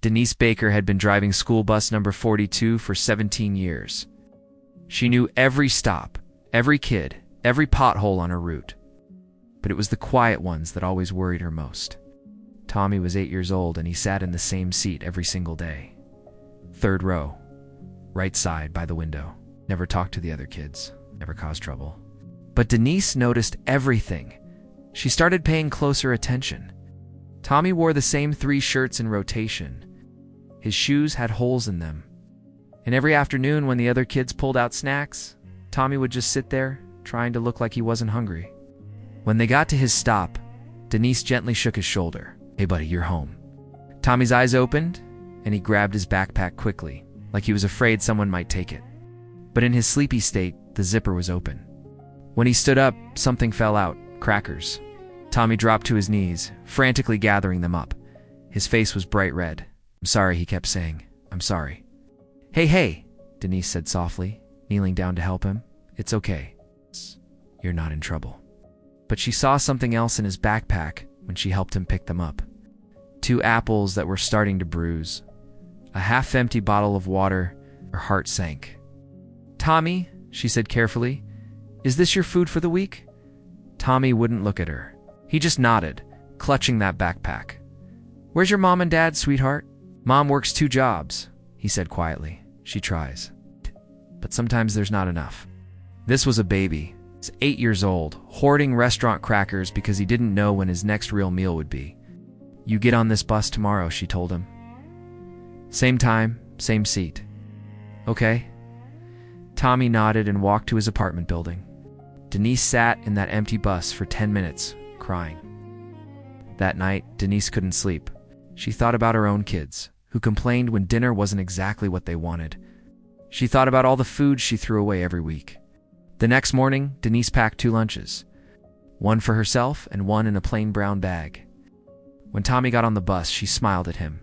Denise Baker had been driving school bus number 42 for 17 years. She knew every stop, every kid, every pothole on her route. But it was the quiet ones that always worried her most. Tommy was 8 years old and he sat in the same seat every single day. Third row, right side by the window. Never talked to the other kids, never caused trouble. But Denise noticed everything. She started paying closer attention. Tommy wore the same 3 shirts in rotation. His shoes had holes in them. And every afternoon when the other kids pulled out snacks, Tommy would just sit there, trying to look like he wasn't hungry. When they got to his stop, Denise gently shook his shoulder. "Hey buddy, you're home." Tommy's eyes opened, and he grabbed his backpack quickly, like he was afraid someone might take it. But in his sleepy state, the zipper was open. When he stood up, something fell out, crackers. Tommy dropped to his knees, frantically gathering them up. His face was bright red. "I'm sorry," he kept saying. "I'm sorry." Hey, Denise said softly, kneeling down to help him. "It's okay. You're not in trouble." But she saw something else in his backpack when she helped him pick them up. 2 apples that were starting to bruise. A half-empty bottle of water. Her heart sank. "Tommy," she said carefully, "is this your food for the week?" Tommy wouldn't look at her. He just nodded, clutching that backpack. "Where's your mom and dad, sweetheart?" "Mom works 2 jobs, he said quietly. "She tries. But sometimes there's not enough." This was a baby. He's 8 years old, hoarding restaurant crackers because he didn't know when his next real meal would be. "You get on this bus tomorrow," she told him. "Same time, same seat." "Okay." Tommy nodded and walked to his apartment building. Denise sat in that empty bus for 10 minutes, crying. That night, Denise couldn't sleep. She thought about her own kids, who complained when dinner wasn't exactly what they wanted. She thought about all the food she threw away every week. The next morning, Denise packed 2 lunches. One for herself and one in a plain brown bag. When Tommy got on the bus, she smiled at him.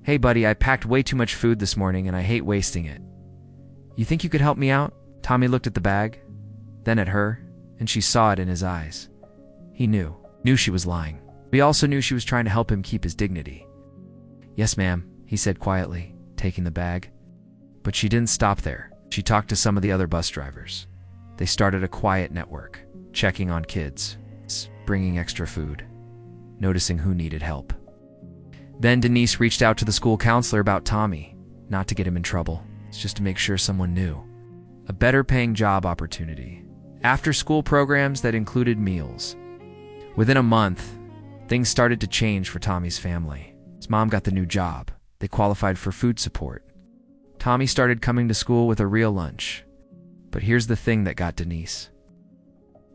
"Hey buddy, I packed way too much food this morning and I hate wasting it. You think you could help me out?" Tommy looked at the bag, then at her, and she saw it in his eyes. He knew she was lying. He also knew she was trying to help him keep his dignity. "Yes, ma'am," he said quietly, taking the bag. But she didn't stop there. She talked to some of the other bus drivers. They started a quiet network, checking on kids, bringing extra food, noticing who needed help. Then Denise reached out to the school counselor about Tommy, not to get him in trouble, just to make sure someone knew. A better paying job opportunity. After-school programs that included meals. Within a month, things started to change for Tommy's family. His mom got the new job. They qualified for food support. Tommy started coming to school with a real lunch. But here's the thing that got Denise.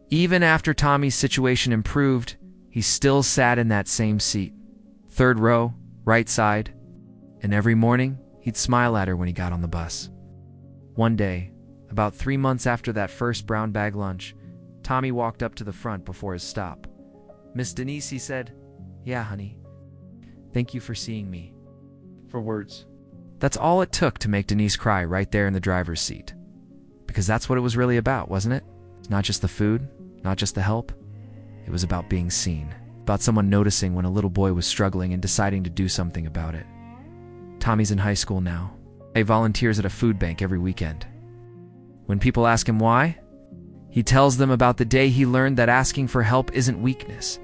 Even after Tommy's situation improved, he still sat in that same seat. 3rd row, right side. And every morning, he'd smile at her when he got on the bus. One day, about 3 months after that first brown bag lunch, Tommy walked up to the front before his stop. "Miss Denise," he said. "Yeah, honey. Thank you for seeing me." For words. That's all it took to make Denise cry right there in the driver's seat. Because that's what it was really about, wasn't it? Not just the food, not just the help. It was about being seen. About someone noticing when a little boy was struggling and deciding to do something about it. Tommy's in high school now. He volunteers at a food bank every weekend. When people ask him why, he tells them about the day he learned that asking for help isn't weakness,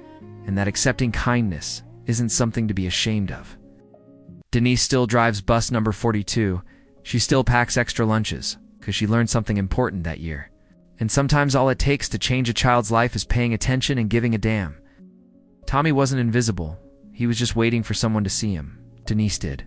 and that accepting kindness isn't something to be ashamed of. Denise still drives bus number 42. She still packs extra lunches, because she learned something important that year. And sometimes all it takes to change a child's life is paying attention and giving a damn. Tommy wasn't invisible. He was just waiting for someone to see him. Denise did.